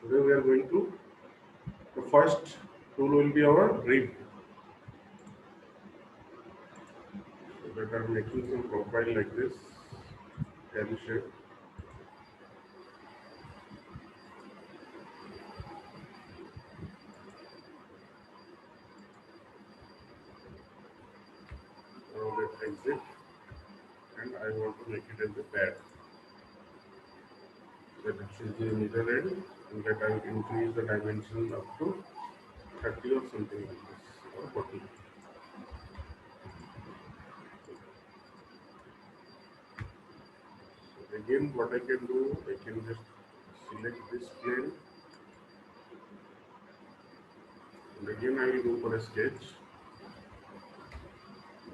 Today we are going to, the first tool will be our rib. So that I'm making some profile like this, L shape. Now let's exit, and I want to make it as a pad. That it should be middle end, and that I will increase the dimension up to 30 or something like this, or 40. So again, what I can do, I can just select this plane, and again I will go for a sketch.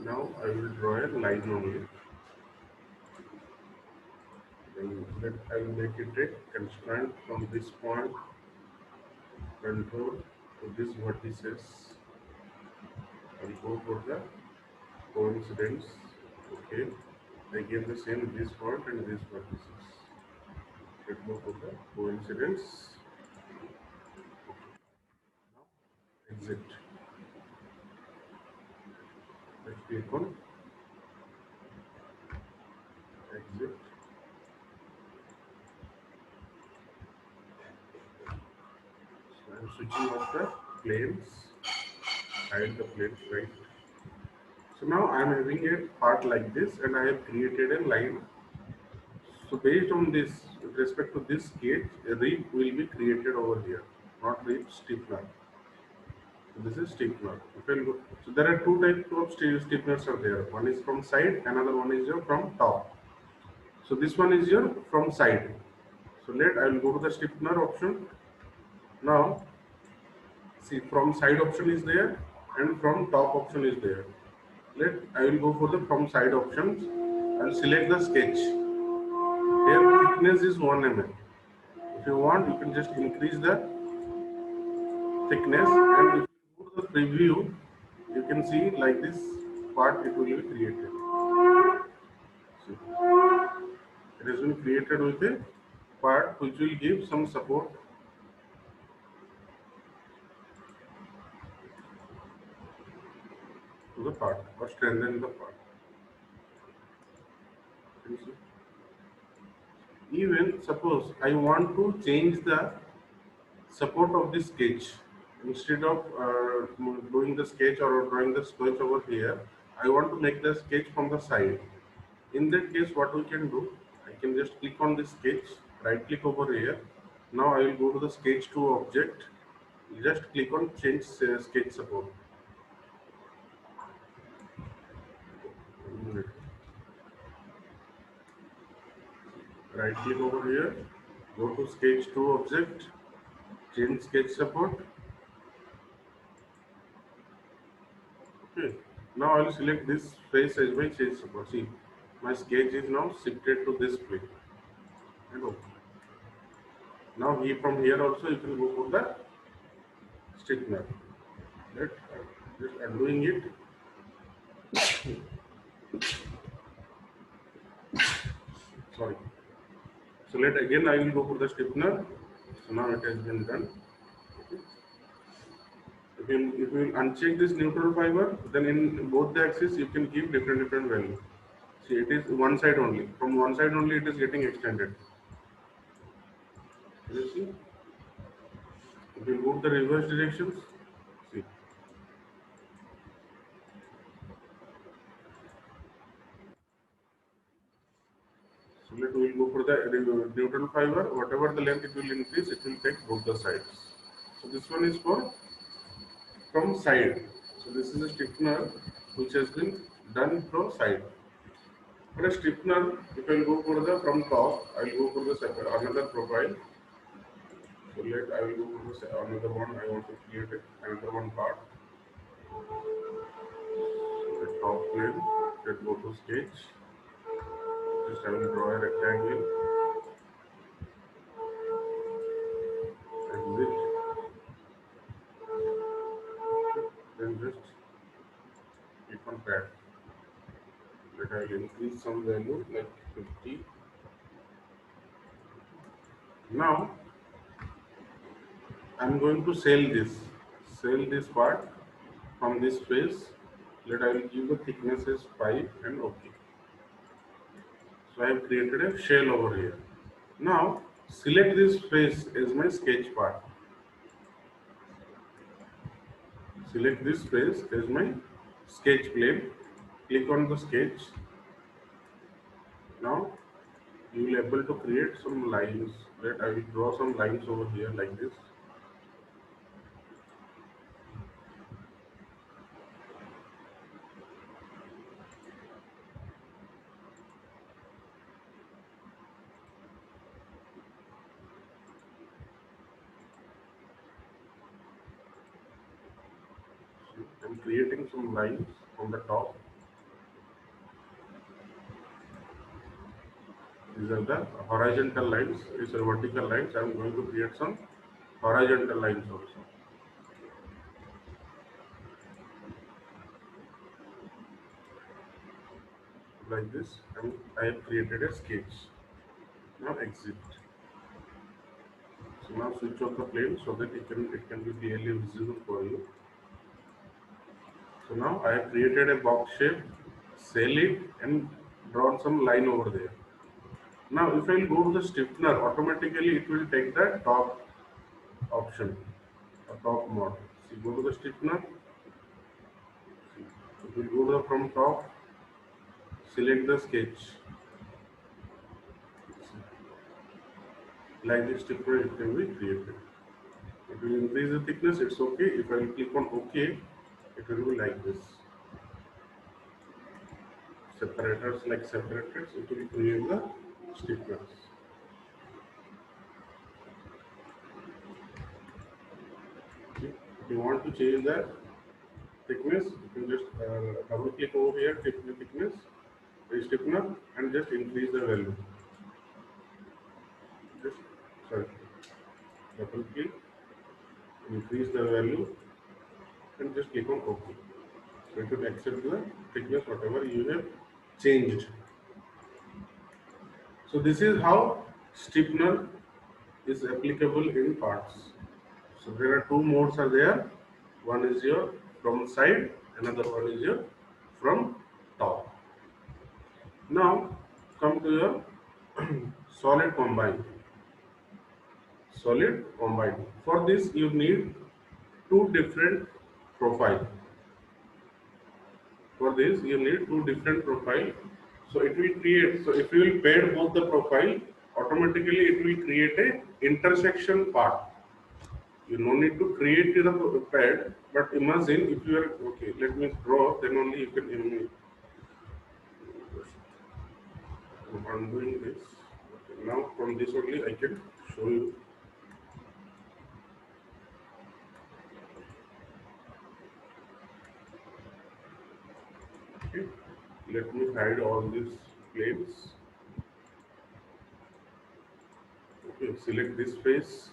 Now I will draw a line on it. Then I will make it a constraint from this point, control to this vertices. I will go for the coincidence. Okay. Again the same this point and this vertices. Let go for the coincidence. Now exit. Let's click on exit. So I am switching off the planes. Hide the planes, right? So now I am having a part like this, and I have created a line. So based on this, with respect to this sketch, a rib will be created over here, not rib stiffener. So this is stiffener. So there are two types of stiffeners are there. One is from side, another one is your from top. So this one is your from side. So I will go to the stiffener option. Now see, from side option is there and from top option is there. I will go for the from side options. I'll select the sketch. Here thickness is 1 mm. If you want, you can just increase the thickness, and if you go to the preview, you can see like this part it will be created. See, it has been created with a part which will give some support to the part or strengthen the part. You see? Even suppose I want to change the support of this sketch. Instead of doing the sketch or drawing the sketch over here, I want to make the sketch from the side. In that case, what we can do, I can just click on this sketch, right click over here. Now I will go to the sketch 2 object, just click on change sketch support. Right click over here, go to sketch 2 object, change sketch support. Okay. Now I will select this face as my change support. See, my sketch is now shifted to this plane. And okay. Now from here also you can go for the stiffener. Just undoing it. Sorry. So again I will go for the stiffener. So now it has been done. Okay. If you uncheck this neutral fiber, then in both the axes you can give different value. See, it is one side only. From one side only it is getting extended. You see? If you move the reverse directions, see. So we will go for the neutral fiber. Whatever the length it will increase, it will take both the sides. So this one is for from side. So this is a stiffener which has been done from side. For a stiffener, if I will go for the from top, I will go for the another profile. So I will go for the another one. I want to create another one part. So the top plane. Let's go to sketch. Just I will draw a rectangle. Exit. Then just click on pad. Let I will increase some value like 50. Now I'm going to sell this part from this face. Let I will give the thickness as 5 and OK. So I have created a shell over here. Now select this face as my sketch part. Select this face as my sketch plane. Click on the sketch. Now you will able to create some lines. Let I will draw some lines over here like this. I'm creating some lines on the top. These are the horizontal lines. These are vertical lines. I'm going to create some horizontal lines also. Like this. And I have created a sketch. Now exit. So now switch off the plane so that it can be clearly visible for you. So now I have created a box shape, sell it and drawn some line over there. Now if I will go to the stiffener, automatically it will take the top option, the top mode. See, go to the stiffener, it will go to the from top, select the sketch. Like this stiffener it can be created. It will increase the thickness, it's okay. If I will click on OK, it will be like this. Separators like separators, it will create the stiffness. Okay. If you want to change that thickness, you can just double click over here, click the thickness, the stiffener, and just increase the value. Just sorry, double click, increase the value, and just click on OK. So it will accept the thickness whatever you have changed. So this is how stiffener is applicable in parts. So there are two modes are there. One is your from side, another one is your from top. Now come to your solid combine. Solid combine. For this you need two different profile. For this you need two different profile. So it will create. So if you will pad both the profile, automatically it will create a intersection part. You no need to create the pad, but imagine if you are okay. Let me draw. Then only you can. I'm doing this. Okay, now from this only I can show you. Okay. Let me hide all these planes. Okay. Select this face.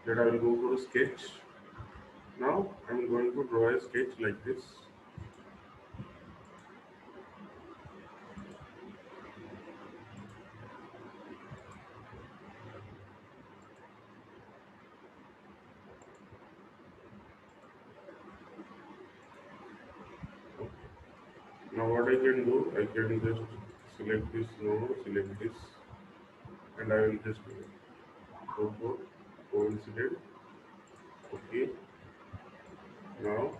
Then I will go for a sketch. Now I'm going to draw a sketch like this. Now what I can do, I can just select this node, select this, and I will just go for coincident. Okay. Now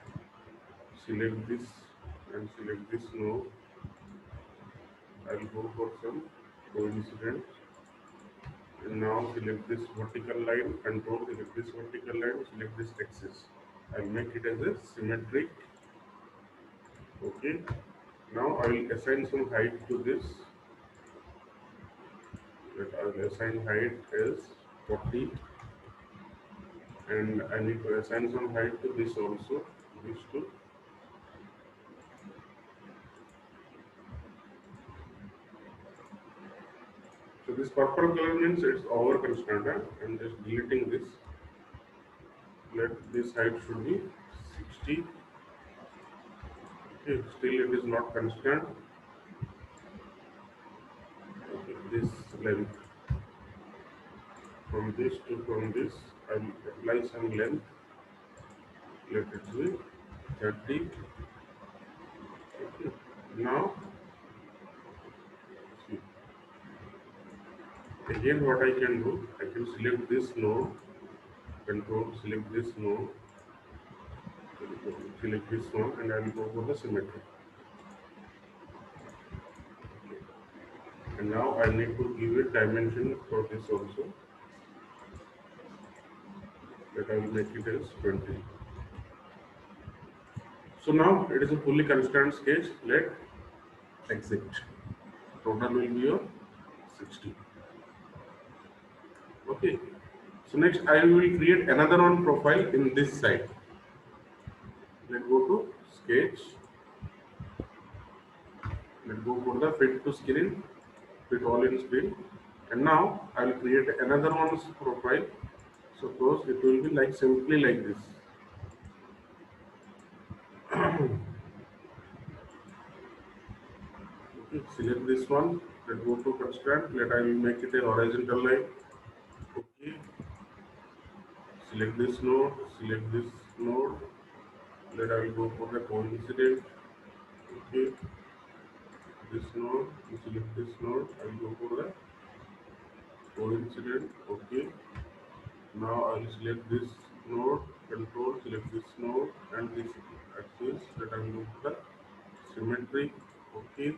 select this and select this node. I will go for some coincident. And now select this vertical line, control, select this vertical line, select this axis. I'll make it as a symmetric. Okay. Now I will assign some height to this. That I will assign height as 40, and I need to assign some height to this also. These two. So this purple color means it's over constant. I'm just deleting this. Let this height should be 60. Okay, still it is not constant. Okay, this length from this, I will apply some length. Let it be 30. Okay. Now, see, again what I can do, I can select this node, control, select this node, select this one, and I will go for the symmetry. And now I need to give it dimension for this also, that I will make it as 20. So now it is a fully constant sketch. Let exit. Total will be your 60. Okay. So next I will create another one profile in this side. Let's go to sketch. Let's go for the fit to screen, fit all in screen. And now I will create another one's profile. Suppose it will be like simply like this. Okay, select this one. Let's go to constraint. Let I will make it a horizontal line. Okay. Select this node. Select this node. Let I will go for the coincident. Okay. This node. Select this node. I will go for the coincident. Okay. Now I will select this node. Control. Select this node and this axis. Let I will go for the symmetry. Okay.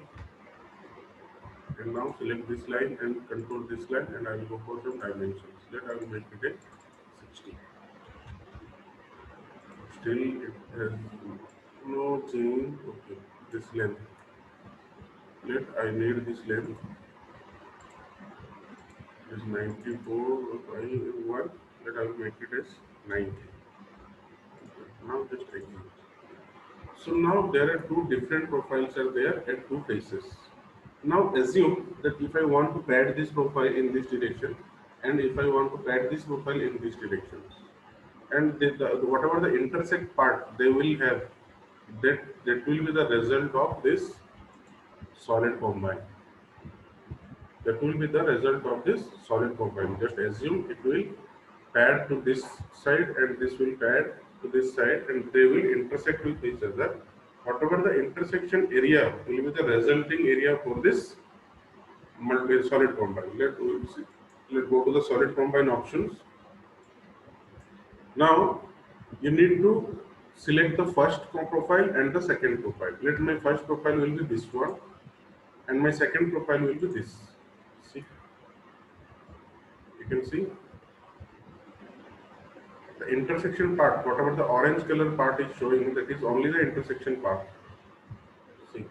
And now select this line and control this line, and I will go for some dimensions. Let I will make it a 60. Still it has no change. Okay, this length. Let I need this length is 94 by 1. Let I will make it as 90. Now just exit. So now there are two different profiles are there at two faces. Now assume that if I want to pad this profile in this direction, and if I want to pad this profile in this direction, and whatever the intersect part they will have, that will be the result of this solid combine. That will be the result of this solid combine. Just assume it will pad to this side and this will pad to this side, and they will intersect with each other. Whatever the intersection area will be the resulting area for this solid combine. Let's go to the solid combine options. Now you need to select the first profile and the second profile. Let my first profile will be this one, and my second profile will be this. See, you can see the intersection part, whatever the orange color part is showing, that is only the intersection part. See,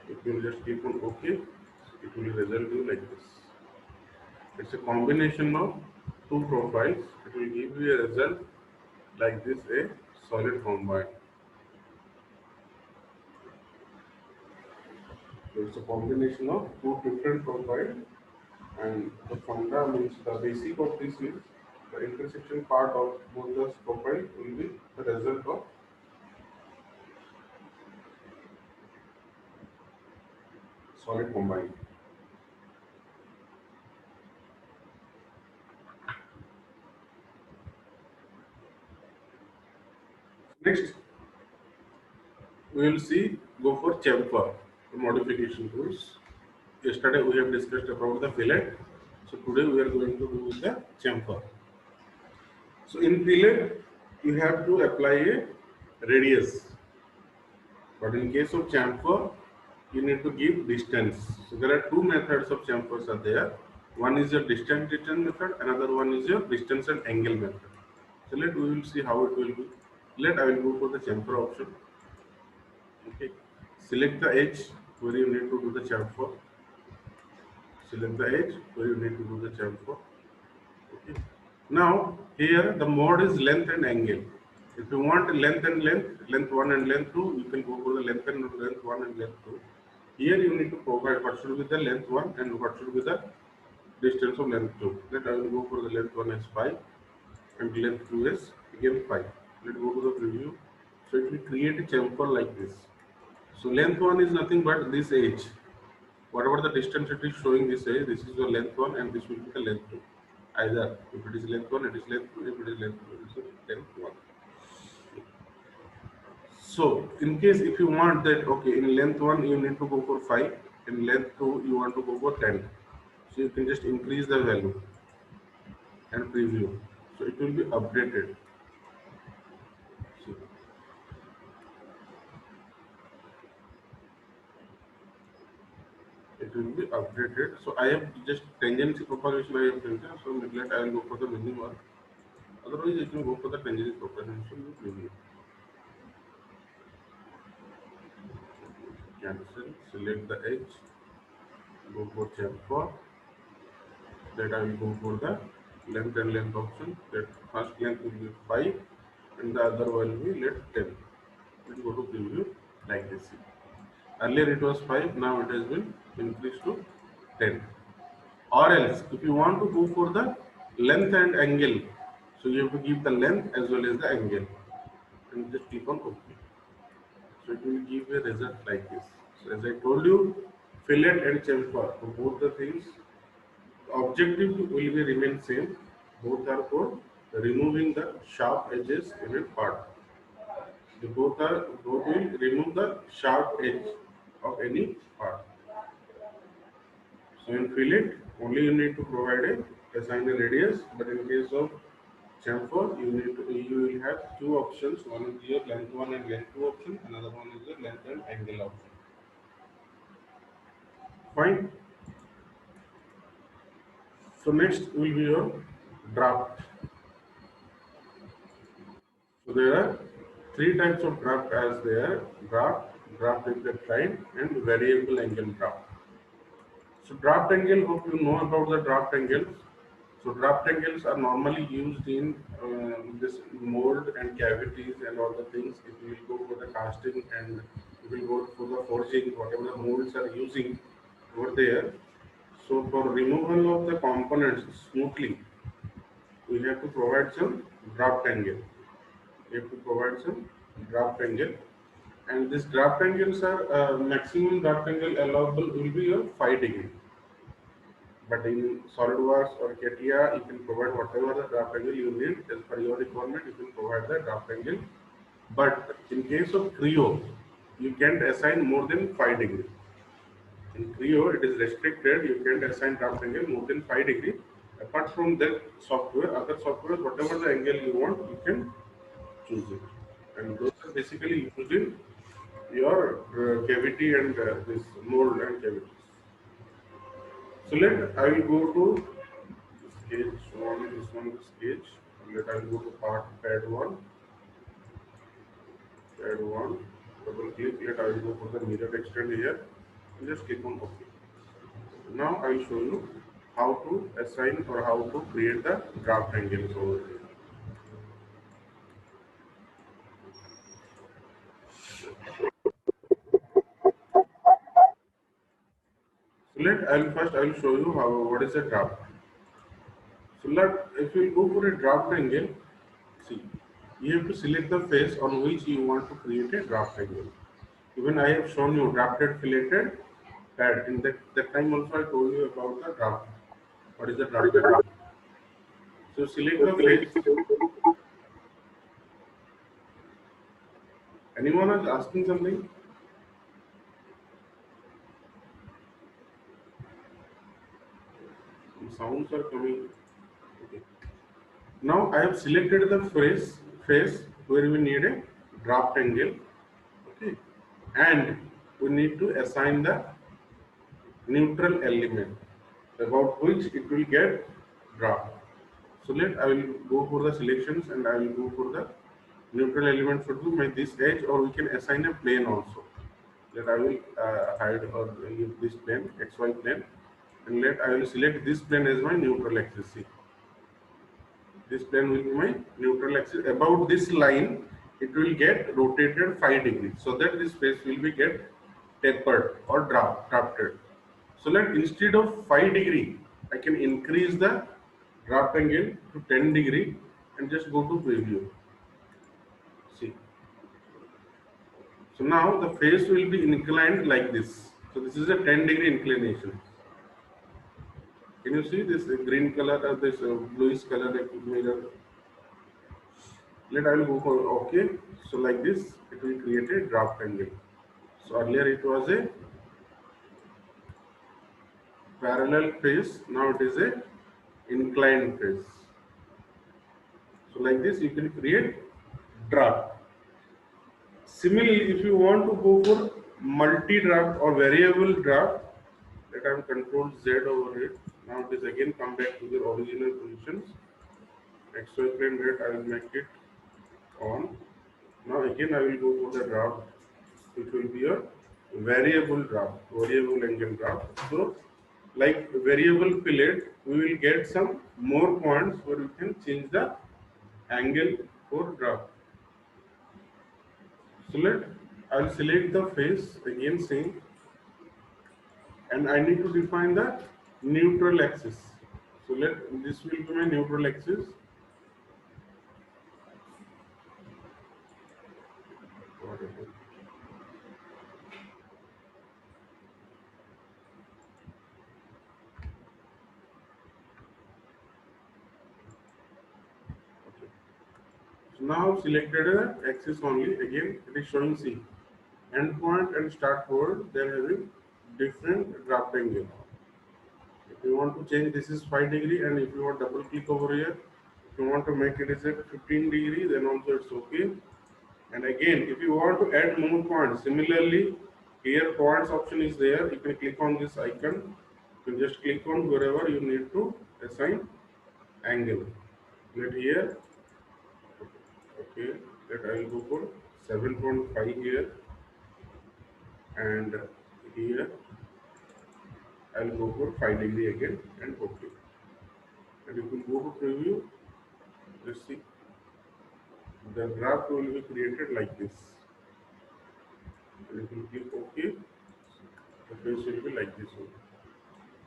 if you just keep on OK, it will result you like this. It's a combination of two profiles. It will give you a result like this, a solid combine. So it's a combination of two different profiles, and the funda means the basic of this is the intersection part of both the profile will be the result of solid combine. Next, we will see go for chamfer modification tools. Yesterday we have discussed about the fillet. So today we are going to do the chamfer. So in fillet, you have to apply a radius, but in case of chamfer, you need to give distance. So there are two methods of chamfers are there. One is your distance return method, another one is your distance and angle method. So we will see how it will be. I will go for the chamfer option. Okay. Select the edge where you need to do the chamfer. Select the edge where you need to do the chamfer. Okay. Now here the mode is length and angle. If you want length and length 1 and length 2, you can go for the length and length 1 and length 2. Here you need to provide what should be the length 1 and what should be the distance of length 2. Let I will go for the length 1 as 5 and length 2 is again 5. Let's go to the preview. So it will create a chamfer like this. So length 1 is nothing but this edge. Whatever the distance it is showing, this is your length 1 and this will be the length 2. Either if it is length 1, it is length 2. If it is length 2, it is length 1. So in case if you want that, okay, in length 1 you need to go for 5, in length 2 you want to go for 10. So you can just increase the value and preview. So it will be updated. So it will be updated. So I have just tangency propagation I have done. So let I will go for the minimum. Otherwise you can go for the tangency propagation preview. Cancel, select the edge, go for chamfer. That I will go for the length and length option. That first length will be 5 and the other one will be let 10. We'll go to preview like this. Earlier it was 5, now it has been increased to 10. Or else, if you want to go for the length and angle, so you have to give the length as well as the angle and just click on OK. So it will give a result like this. So as I told you, fillet and chamfer, for both the things, the objective will be remain same. Both are for removing the sharp edges in a part. Both will remove the sharp edge of any part. So in fillet, only you need to provide assign a radius, but in case of chamfer, you will have two options. One is your length 1 and length 2 option. Another one is your length and angle option. Fine. So next will be your draft. So there are three types of draft as there: draft, draft with the line, and variable angle draft. So draft angle, hope you know about the draft angles. So draft angles are normally used in this mold and cavities and all the things. If you will go for the casting and if you will go for the forging, whatever the molds are using over there. So for removal of the components smoothly, we have to provide some draft angle. We have to provide some draft angle, and this draft angles are maximum draft angle allowable will be your 5 degree. But in SolidWorks or CATIA, you can provide whatever the draft angle you need as per your requirement. You can provide the draft angle. But in case of Creo, you can't assign more than 5 degree. In Creo, it is restricted. You can't assign draft angle more than 5 degree. Apart from that software, other software, whatever the angle you want, you can choose it. And those are basically used in your cavity and this mold and cavities. So let I will go to sketch one, this one sketch. Let I will go to part pad one, double click. Let I will go for the mirror extend here. And just click on OK. Now I will show you how to assign or how to create the draft angles over here. So I will show you how what is a draft. So if you go for a draft angle, see, you have to select the face on which you want to create a draft angle. Even I have shown you drafted filleted pad. In that time also I told you about the draft. What is the drafted draft? So select the face. Anyone is asking something? Some sounds are coming. Okay. Now I have selected the face where we need a draft angle. Okay. And we need to assign the neutral element about which it will get draft. So I will go for the selections and I will go for the neutral element should be my this edge, or we can assign a plane also. Let I will hide or use this plane, XY plane, and let I will select this plane as my neutral axis. See, this plane will be my neutral axis. About this line, it will get rotated 5 degrees, so that this face will be get tapered or drafted. So that instead of 5 degree, I can increase the draft angle to 10 degree and just go to preview. See. So now the face will be inclined like this. So this is a 10-degree inclination. Can you see this green color or this bluish color like mirror? Let I will go for OK. So like this, it will create a draft angle. So earlier it was a parallel face. Now it is a inclined face. So like this, you can create draft. Similarly, if you want to go for multi-draft or variable draft, let I am control Z over it. Now it is again come back to the original positions. XY plane rate I will make it on. Now again I will go for the draft, which will be a variable draft, variable angle draft. So like variable fillet, we will get some more points where we can change the angle for draft. So let I will select the face again same, and I need to define the neutral axis. So let this will be my neutral axis. Whatever. Okay. So now selected axis only. Again, it is showing C. Endpoint and start forward. They are having different draft angle. If you want to change, this is 5 degree, and if you want double click over here, if you want to make it as a 15 degree, then also it's okay. And again, if you want to add more points, similarly, here points option is there. You can click on this icon. You can just click on wherever you need to assign angle. Let here, okay, that I will go for 7.5 here, and here I'll go for 5 degree again and okay. And if you go to preview, let's see, the graph will be created like this. And if you click OK, the face will be like this one.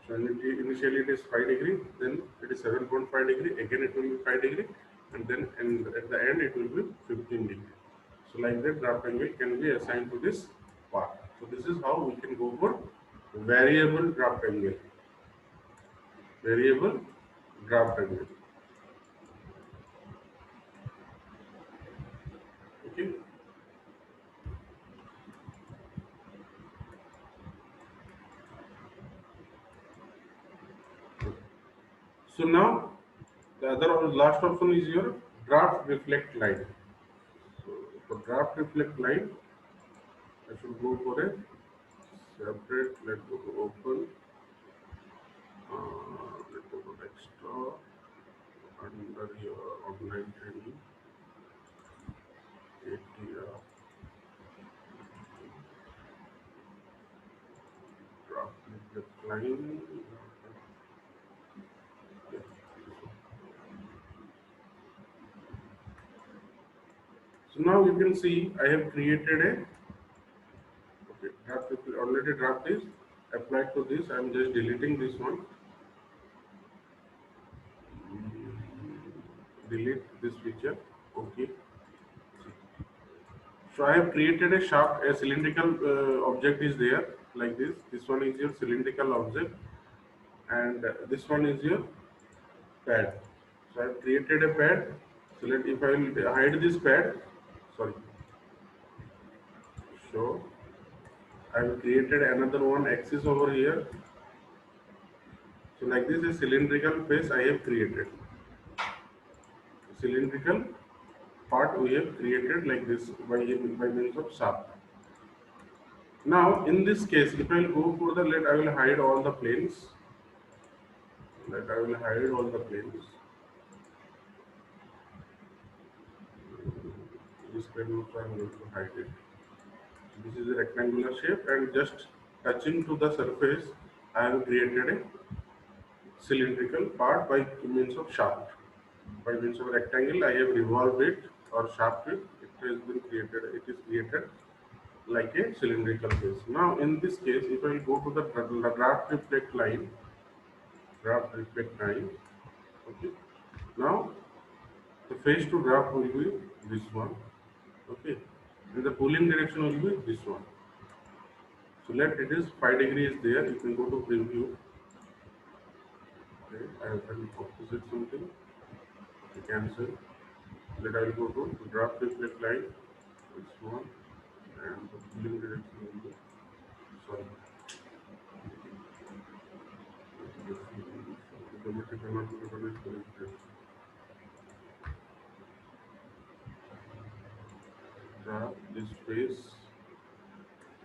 So initially it is 5 degree, then it is 7.5 degree, again it will be 5 degree, and then at the end it will be 15 degree. So like that draft angle can be assigned to this part. So this is how we can go for variable draft angle. Variable draft angle. Okay. So now the other last option is your draft reflect line. So for draft reflect line, I should go for a separate. Let's go to open. Let's go to extra under your online training. ATR draft reflect line. So now you can see I have created a okay, draft already draft is applied to this. I am just deleting this one. Delete this feature. Okay. So I have created a shaft, a cylindrical object is there like this. This one is your cylindrical object, and this one is your pad. So I have created a pad. So let if I will hide this pad, sorry. So I have created another one axis over here. So like this, a cylindrical face I have created. Cylindrical part we have created like this by means of shaft. Now in this case, if I will go for the let I will hide all the planes. Let I will hide all the planes. This plane also I am going to hide it. This is a rectangular shape, and just touching to the surface, I have created a cylindrical part by means of shaft. By means of rectangle, I have revolved it or shaft it. It has been created. It is created like a cylindrical face. Now, in this case, if I go to the draft reflect line, okay. Now, the face to draft will be this one, okay, and the pulling direction will be this one. So let it is 5 degree is there. You can go to preview. Okay, I will opposite something. I cancel. Let I will go to draft reflect line. This one and the pulling direction will be sorry. Automatic cannot be recognized. Draft this space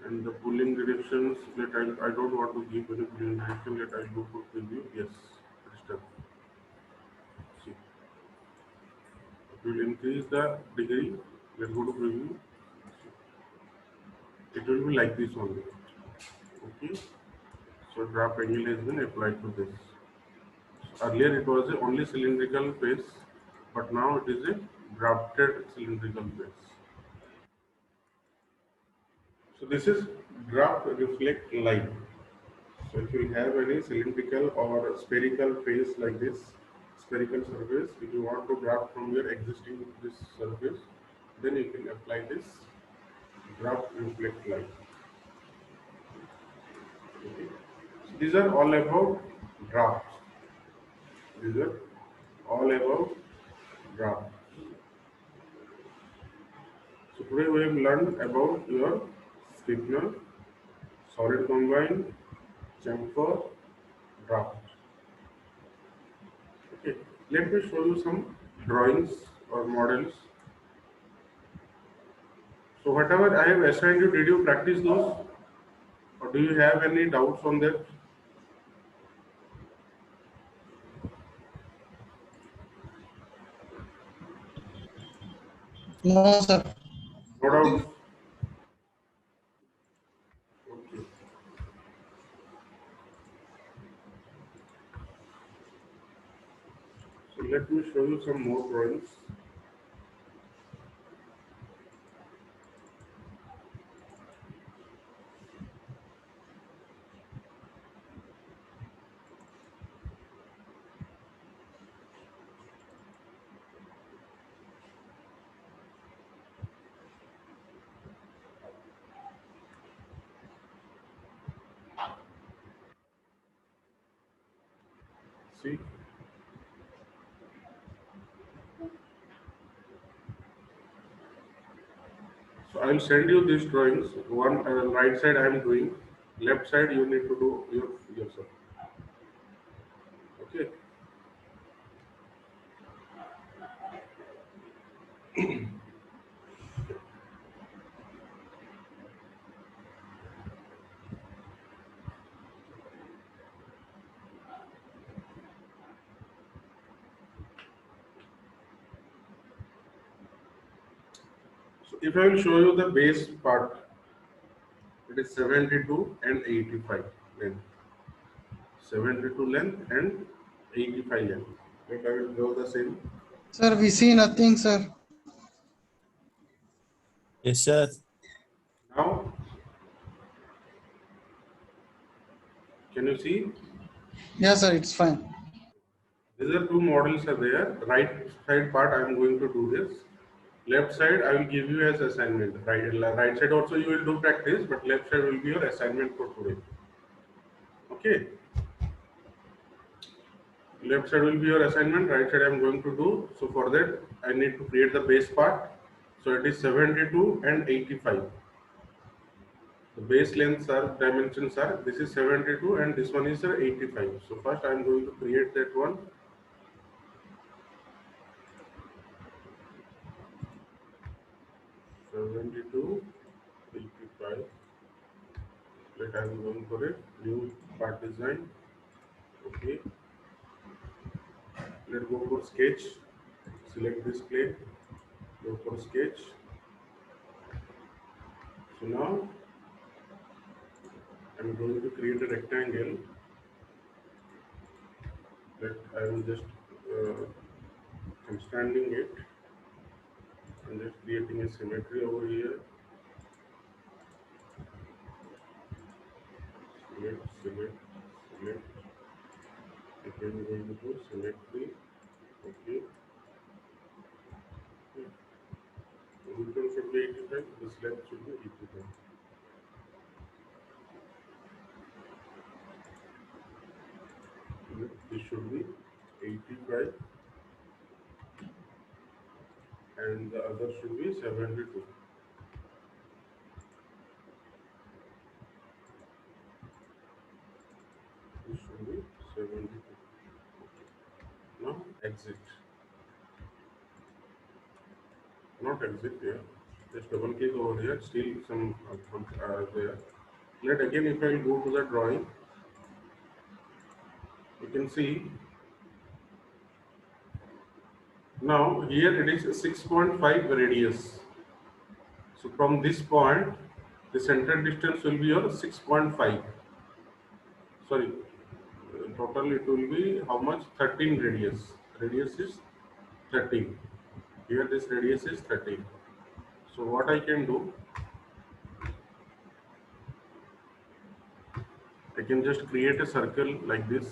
and the pulling directions. I don't want to give any pulling direction. Let I go for preview. Yes, it's done. See, it will increase the degree. Let's go to preview. It will be like this only. Okay. So draft angle has been applied to this. Earlier it was a only cylindrical face, but now it is a drafted cylindrical face. So this is draft reflect line. So if you have any cylindrical or spherical face like this, spherical surface, if you want to draft from your existing this surface, then you can apply this draft reflect line. Okay. So these are all about drafts. These are all about drafts. So today we have learned about your stiffener, solid combine, chamfer, draft. Okay, let me show you some drawings or models. So whatever I have assigned you, did you practice those? Or do you have any doubts on that? No, sir. No doubts? Okay. So let me show you some more drawings. See? So I'll send you these drawings. One right side I am doing, left side you need to do yourself. Okay. So if I will show you the base part, it is 72 and 85 length. 72 length and 85 length. Right, I will draw the same. Sir, we see nothing, sir. Yes, sir. Now, can you see? Yes, sir, it's fine. These are two models are there. Right side part I am going to do this. Left side I will give you as assignment. Right side also you will do practice, but left side will be your assignment for today. Okay. Left side will be your assignment. Right side I am going to do. So for that I need to create the base part. So it is 72 and 85. The base lengths are dimensions are this is 72 and this one is 85. So first I am going to create that one. 72, 85. Let I am going for a new part design. Okay. Let's go for sketch. Select this plane. Go for sketch. So now I'm going to create a rectangle. Let I will just I'm standing it and just creating a symmetry over here. Select. Again going to do symmetry. Okay. The return should be 85. This length should be 85. should be 85 and the other should be 72. This should be 72. Now exit. Not exit here. Just double click over here. Still some there. Let again, if I go to the drawing, you can see now here it is 6.5 radius. So from this point, the center distance will be your 6.5. Sorry, total it will be how much? 13 radius. Radius is 13. Here this radius is 13. So what I can do, I can just create a circle like this.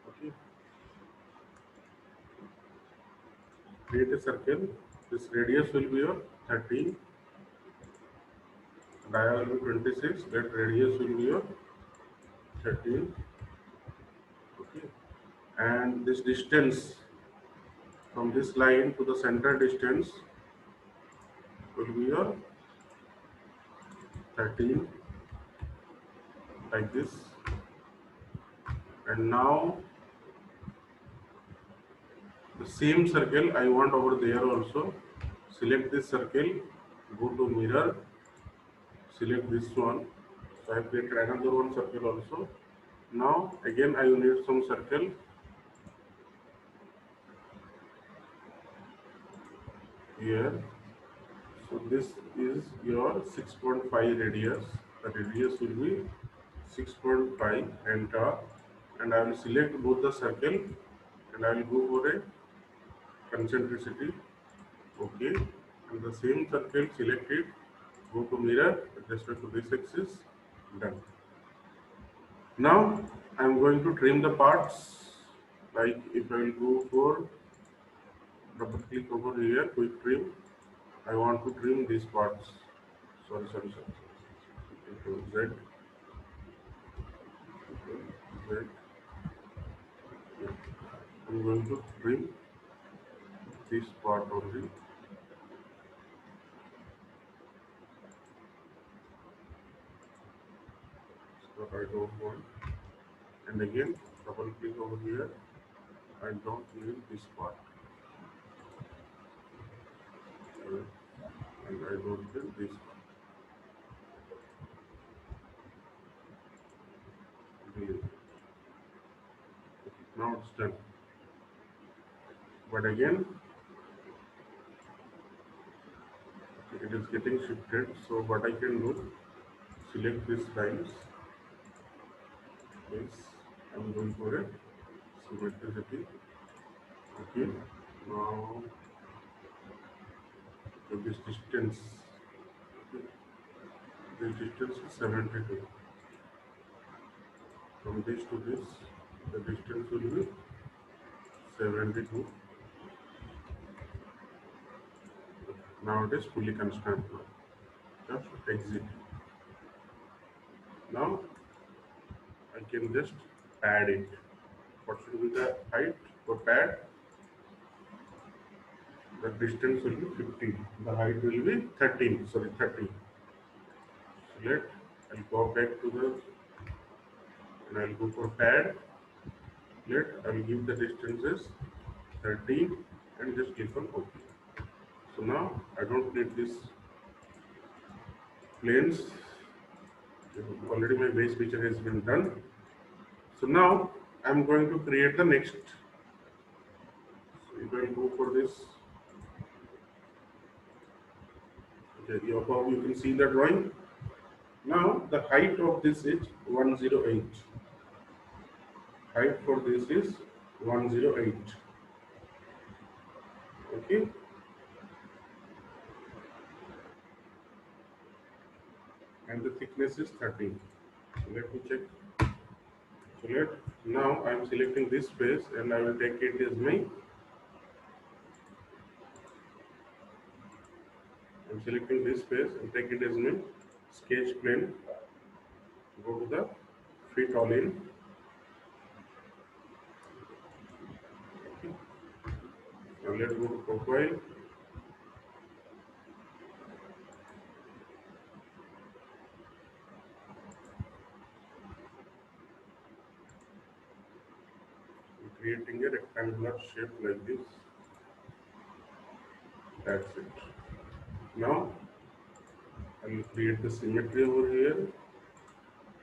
Okay. Create a circle. This radius will be your 13. Diameter will be 26. That radius will be your 13. Okay. And this distance from this line to the center distance will be your 13 like this. And now the same circle I want over there also. Select this circle, go to mirror, select this one. So I have created another one circle also. Now again I will need some circle. Here. So this is your 6.5 radius. The radius will be 6.5, enter, and I will select both the circle and I will go for a concentricity. Okay, and the same circle selected, go to mirror with respect to this axis, done. Now I am going to trim the parts. Like if I will go for double click over here, quick trim. I want to trim these parts. Sorry. Into Z. Z. Yeah. I'm going to trim this part only. So I don't want. And again, double click over here. I don't need this part. And I don't need this part. Now it's done. But again, it is getting shifted. So what I can do, select these lines. Yes, I'm going for it. Symmetricity. Okay. Now this distance. Okay. This distance is 72. From this to this, the distance will be 72. Now it is fully constant. Just exit. Now I can just pad it. What should be the height for pad? The distance will be 15. The height will be 13. Sorry, 30. Select. I'll go back to the and I'll go for pad. I'll give the distances 30 and just click on OK. So now I don't need this planes. Already my base picture has been done. So now I'm going to create the next. So if I go for this, okay, you can see the drawing. Now the height of this is 108. Height for this is 108. Okay. And the thickness is 13. So let me check. So now I am selecting this space and I will take it as my. I'm selecting this face and take it as name sketch plane. Go to the fit all in. Now let's go to profile. I'm creating a rectangular shape like this. That's it. Now I will create the symmetry over here.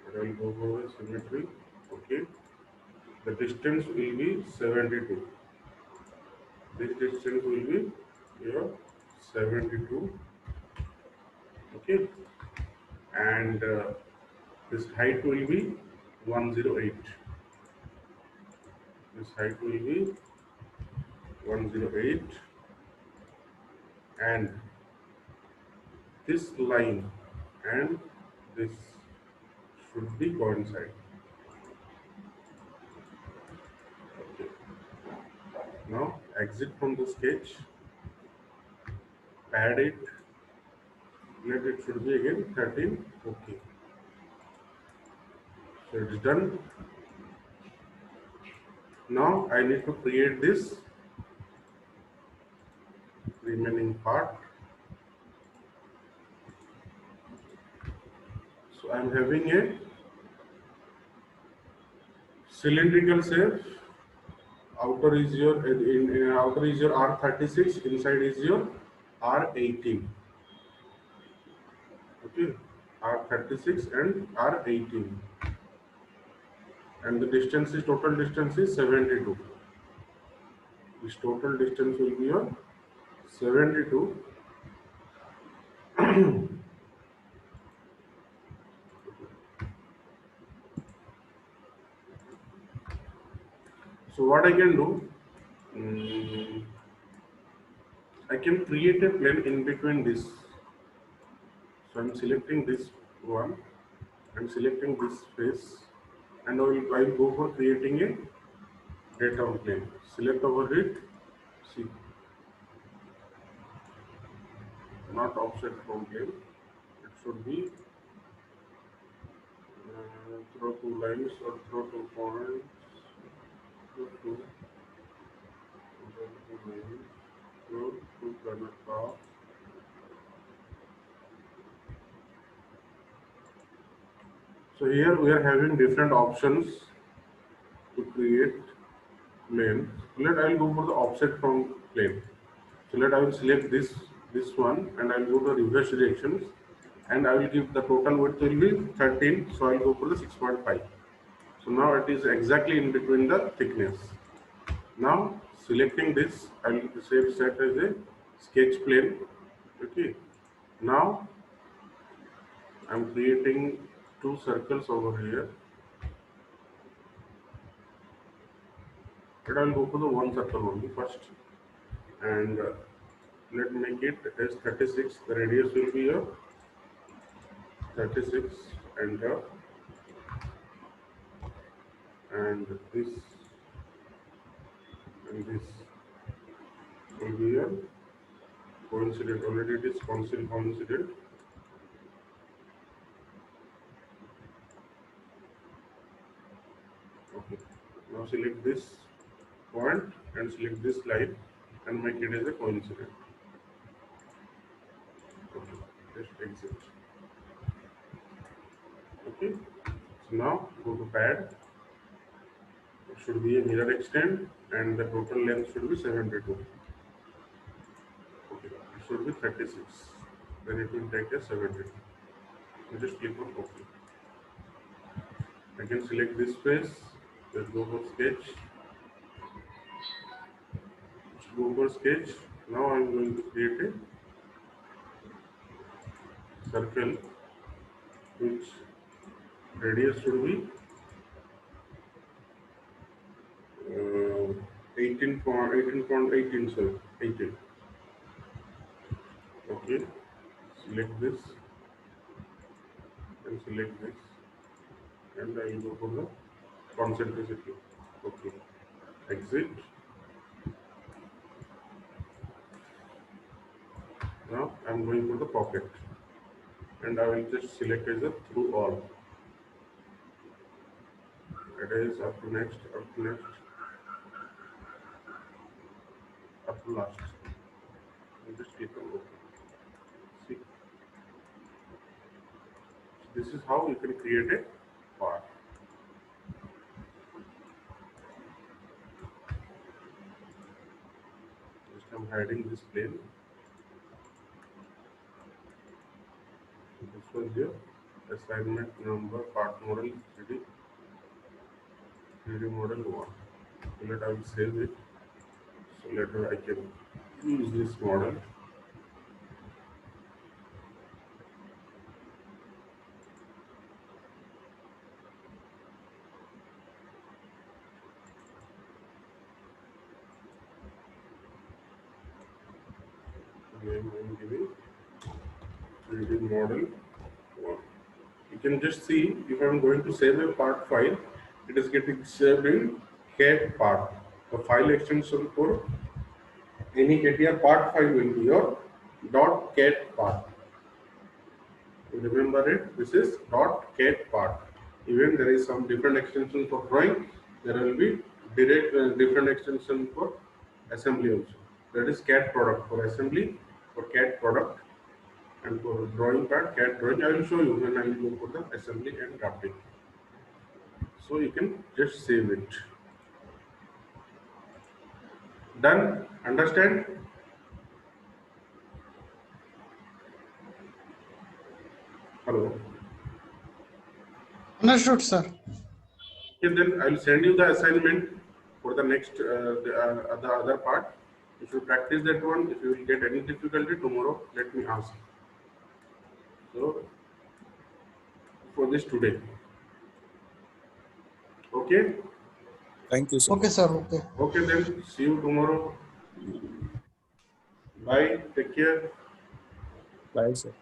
And I will go over symmetry. Okay. The distance will be 72. This distance will be here 72. Okay. And this height will be 108. This height will be 108, and this line and this should be coincide. Okay. Now exit from the sketch, add it, let it should be again 13. Okay. So it's done. Now I need to create this remaining part. So I'm having a cylindrical shape. Outer is your outer is your R36, inside is your R18. Okay, R36 and R18, and the distance is total distance is 72. This total distance will be your 72. So what I can do, I can create a plane in between this. So I'm selecting this one, I'm selecting this face, and I will go for creating a data plane. Select over it, see, not offset from plane. It should be throw two lines or throw two points. Throw two lines. Throw two planet path. So here we are having different options to create plane. Let I will go for the offset from plane. So let I will select this one, and I will go to reverse directions, and I will give the total width will be 13. So I will go for the 6.5. So now it is exactly in between the thickness. Now selecting this, I will set as a sketch plane. Okay. Now I am creating two circles over here. But I will go for the one circle only first, and let me make it as 36. The radius will be 36, and this and this will be a coincident. Already it is coincident. Okay. Now select this point and select this line and make it as a coincident. Okay. Just exit. Okay. So now go to pad. It should be a mirror extend, and the total length should be 72. Okay. It should be 36. Then it will take a 72. You just click on OK. I can select this face. Let's go for sketch. Let's go for sketch. Now I'm going to create a circle which radius should be 18.18, sorry, 18. Okay, select this and select this, and I will go for the concentricity. Okay, exit. Now I'm going to the pocket, and I will just select as a through all. It is up to next, up to next, up to last. And just click on OK. See, this is how you can create a part. Just I'm hiding this plane. This was your assignment number, part model 3D model 1. So let I will save it. So later I can use this model. Name I'm giving 3D model 1. You can just see if I'm going to save a part file, it is getting saved in cat part. The file extension for any CATIA part file will be your .cat part. Remember it, this is .cat part. Even there is some different extension for drawing, there will be direct different extension for assembly also. That is cat product for assembly, for cat product, and for drawing part, cat drawing. I will show you when I will go for the assembly and drafting. So you can just save it. Done? Understand? Hello. Understood, sir. Okay, then I'll send you the assignment for the next the other part. If you practice that one, if you will get any difficulty tomorrow, let me ask. So for this today. Okay. Thank you, sir. Okay, sir. Okay. Okay, then see you tomorrow. Bye. Take care. Bye, sir.